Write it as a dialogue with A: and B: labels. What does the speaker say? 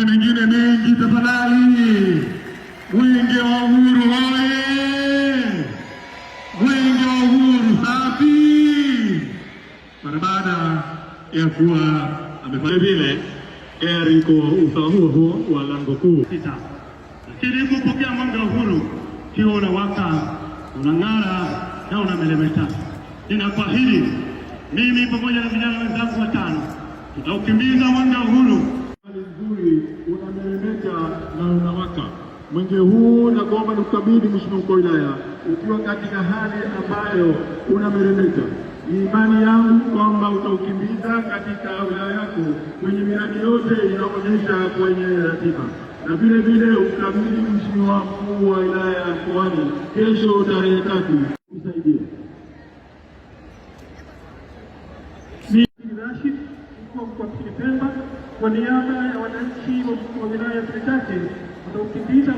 A: Mengine mengi tafadhali. Mwenge wa Uhuru hoye! Mwenge wa Uhuru safi! Mara baada ya kuwa amefanya vile Eriko usawa huo wa lango kuu sita, lakini kupokea mwenge wa Uhuru kiwa unawaka, unang'ara na unameremeta. Ninakuahidi mimi pamoja na vijana wenzangu watano tutaukimbiza mwenge wa Uhuru nzuri, unameremeta na unawaka. Mwenge huu nakuomba nikukabidhi Mheshimiwa Mkuu wa Wilaya ukiwa katika hali ambayo unameremeta. Ni imani yangu kwamba utaukimbiza katika wilaya yako kwenye miradi yote inaonyesha kwenye ratiba, na vile vile ukabidhi Mheshimiwa Mkuu wa Wilaya ya Mkoani kesho tarehe 3 usaidie. Ni Rashid mkuu wa Pemba kwa niaba ya wananchi wa wilaya ya Pemba utaukimbiza